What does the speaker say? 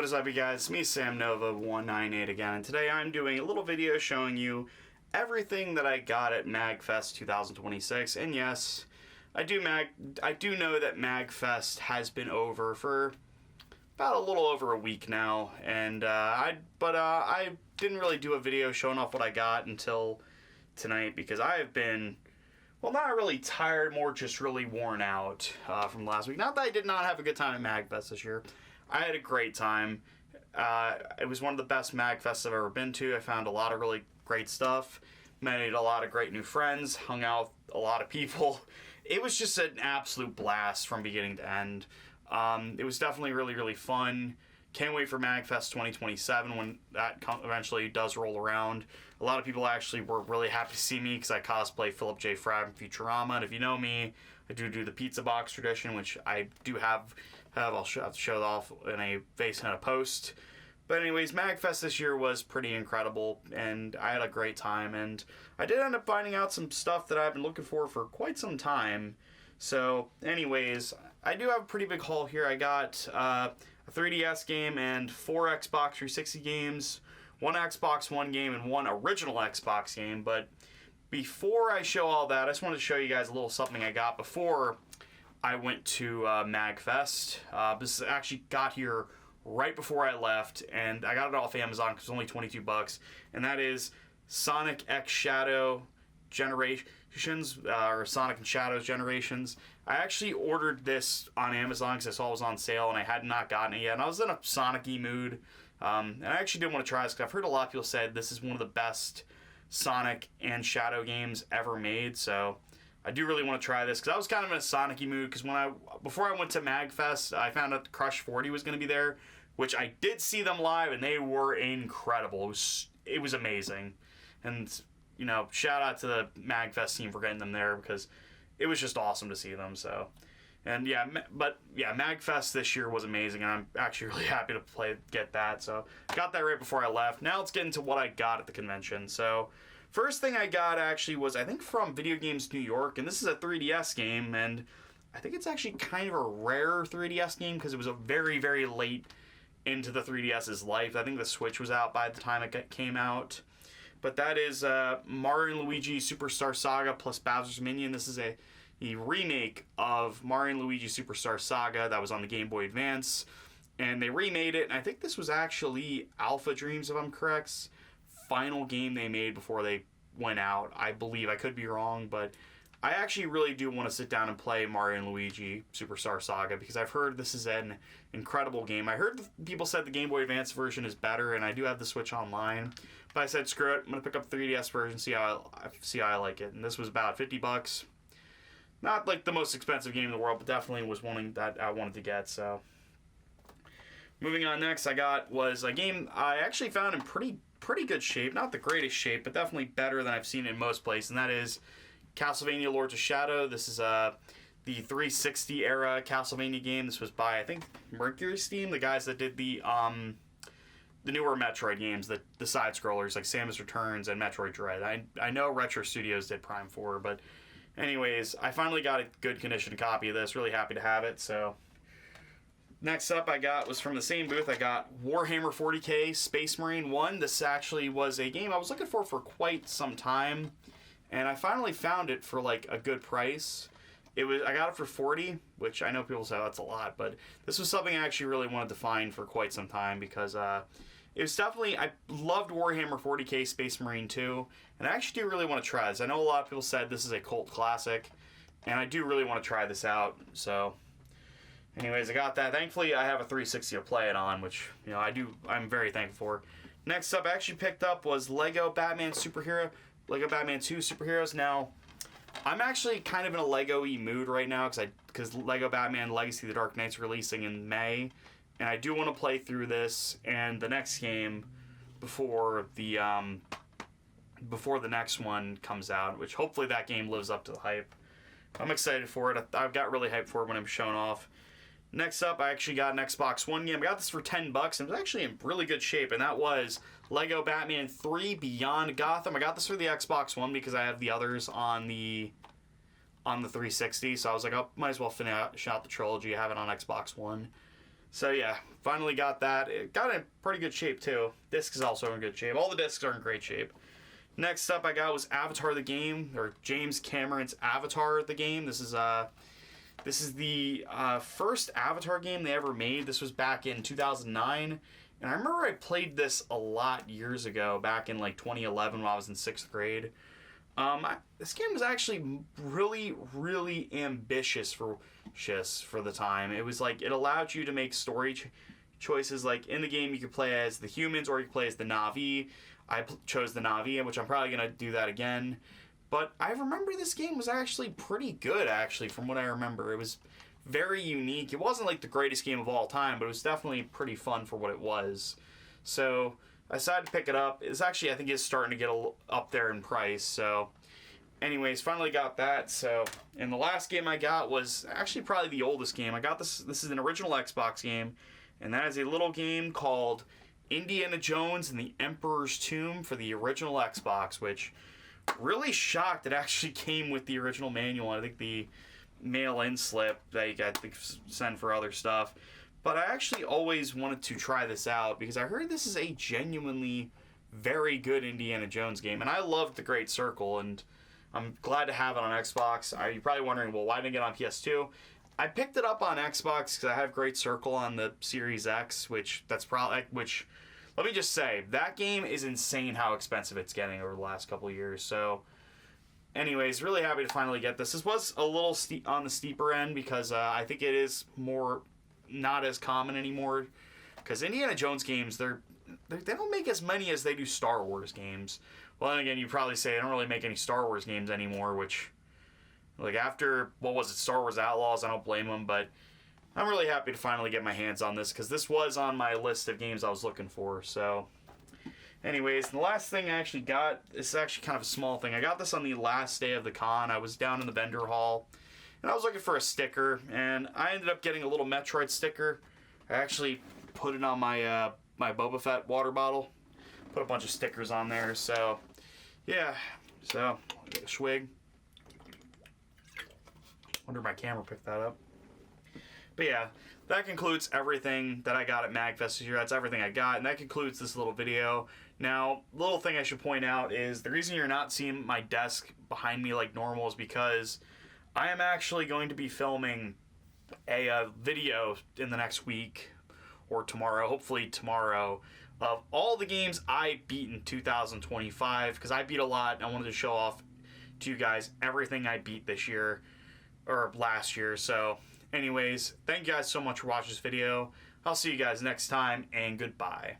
What is up, you guys? It's me, Sam Nova198 again, and today I'm doing a little video showing you everything that I got at MAGFEST 2026. And yes, I do know that MAGFEST has been over for about a little over a week now, and I didn't really do a video showing off what I got until tonight because I have been, well, not really tired, more just really worn out from last week. Not that I did not have a good time at MAGFEST this year. I had a great time. It was one of the best MAGFests I've ever been to. I found a lot of really great stuff, made a lot of great new friends, hung out with a lot of people. It was just an absolute blast from beginning to end. It was definitely really, really fun. Can't wait for MAGFest 2027 when that eventually does roll around. A lot of people actually were really happy to see me because I cosplay Philip J. Frab from Futurama. And if you know me, I do the pizza box tradition, which I do have. I'll have to show it off in a face and a post. But anyways, MAGFest this year was pretty incredible, and I had a great time. And I did end up finding out some stuff that I've been looking for quite some time. So anyways, I do have a pretty big haul here. I got a 3DS game and 4 Xbox 360 games, 1 Xbox One game, and 1 original Xbox game. But before I show all that, I just wanted to show you guys a little something I got before I went to MAGFest. This actually got here right before I left, and I got it off Amazon because it was only $22, and that is Sonic X Shadow Generations, or Sonic and Shadows Generations. I actually ordered this on Amazon because I saw it was on sale, and I had not gotten it yet, and I was in a Sonic-y mood, and I actually did want to try this because I've heard a lot of people say this is one of the best Sonic and Shadow games ever made, so I do really want to try this because I was kind of in a Sonic-y mood because before I went to MAGFest, I found out Crush 40 was going to be there, which I did see them live, and they were incredible. It was amazing, and you know, shout out to the MAGFest team for getting them there because it was just awesome to see them. So, and MAGFest this year was amazing, and I'm actually really happy to get that. So, got that right before I left. Now let's get into what I got at the convention. So, first thing I got actually was, I think, from Video Games New York, and this is a 3DS game, and I think it's actually kind of a rare 3DS game because it was a very, very late into the 3DS's life. I think the Switch was out by the time it came out. But that is Mario and Luigi Superstar Saga plus Bowser's Minion. This is a remake of Mario and Luigi Superstar Saga that was on the Game Boy Advance. And they remade it, and I think this was actually Alpha Dreams, if I'm correct, final game they made before they went out. I believe. I could be wrong, but I actually really do want to sit down and play Mario and Luigi Superstar Saga because I've heard this is an incredible game. I heard people said the Game Boy Advance version is better, and I do have the Switch Online. But I said, screw it, I'm going to pick up the 3DS version, see how I like it. And this was about $50. Not like the most expensive game in the world, but definitely was one that I wanted to get. So, moving on, next I got was a game I actually found in pretty good shape. Not the greatest shape, but definitely better than I've seen in most places, and that is Castlevania Lords of Shadow. This is the 360 era Castlevania game. This was by, I think, Mercury Steam, the guys that did the newer Metroid games, the side scrollers like Samus Returns and Metroid Dread. I know Retro Studios did Prime 4, but anyways, I finally got a good condition copy of this. Really happy to have it. So next up I got was from the same booth. I got Warhammer 40k Space Marine 1. This actually was a game I was looking for quite some time, and I finally found it for like a good price. I got it for $40, which I know people say that's a lot, but this was something I actually really wanted to find for quite some time because it was definitely, I loved Warhammer 40k Space Marine 2, and I actually do really want to try this. I know a lot of people said this is a cult classic, and I do really want to try this out. So anyways, I got that. Thankfully, I have a 360 to play it on, which, you know, I'm very thankful for. Next up, I actually picked up was Lego Batman 2 Superheroes. Now, I'm actually kind of in a Lego-y mood right now because Lego Batman Legacy of the Dark Knight's releasing in May, and I do want to play through this and the next game before the next one comes out, which hopefully that game lives up to the hype. I'm excited for it. I've got really hyped for it when I'm showing off. Next up, I actually got an Xbox One game. I got this for $10, and it was actually in really good shape, and that was Lego Batman 3 Beyond Gotham. I got this for the Xbox One because I have the others on the 360, so I was like, I might as well finish out the trilogy. I have it on Xbox One. So yeah, finally got that. It got in pretty good shape too. Disc is also in good shape. All the discs are in great shape. Next up I got was Avatar the Game, or James Cameron's Avatar the Game. This is the first Avatar game they ever made. This was back in 2009. And I remember I played this a lot years ago, back in like 2011 when I was in 6th grade. This game was actually really, really ambitious for the time. It was like, it allowed you to make story choices. Like in the game you could play as the humans or you could play as the Na'vi. I chose the Na'vi, which I'm probably going to do that again. But I remember this game was actually pretty good, actually, from what I remember. It was very unique. It wasn't like the greatest game of all time, but it was definitely pretty fun for what it was. So I decided to pick it up. It's actually, I think it's starting to get up there in price. So anyways, finally got that. So, and the last game I got was actually probably the oldest game. I got this. This is an original Xbox game, and that is a little game called Indiana Jones and the Emperor's Tomb for the original Xbox, which really shocked it actually came with the original manual. I think the mail-in slip that you got to send for other stuff. But I actually always wanted to try this out because I heard this is a genuinely very good Indiana Jones game, and I loved The Great Circle, and I'm glad to have it on Xbox. You're probably wondering, well, why didn't I get it on PS2? I picked it up on Xbox because I have Great Circle on the Series X, which let me just say, that game is insane how expensive it's getting over the last couple of years. So, anyways, really happy to finally get this. This was a little on the steeper end because I think it is not as common anymore. Because Indiana Jones games, they don't make as many as they do Star Wars games. Well, then again, you probably say they don't really make any Star Wars games anymore, which, like after, what was it, Star Wars Outlaws, I don't blame them, but I'm really happy to finally get my hands on this because this was on my list of games I was looking for. So, anyways, the last thing I actually got is actually kind of a small thing. I got this on the last day of the con. I was down in the vendor hall, and I was looking for a sticker, and I ended up getting a little Metroid sticker. I actually put it on my my Boba Fett water bottle. Put a bunch of stickers on there. So, yeah. So, get a swig. Wonder if my camera picked that up. But yeah, that concludes everything that I got at MAGFEST this year. That's everything I got, and that concludes this little video. Now, little thing I should point out is the reason you're not seeing my desk behind me like normal is because I am actually going to be filming a video in the next week or tomorrow, hopefully tomorrow, of all the games I beat in 2025, because I beat a lot, and I wanted to show off to you guys everything I beat this year, or last year. So, anyways, thank you guys so much for watching this video. I'll see you guys next time, and goodbye.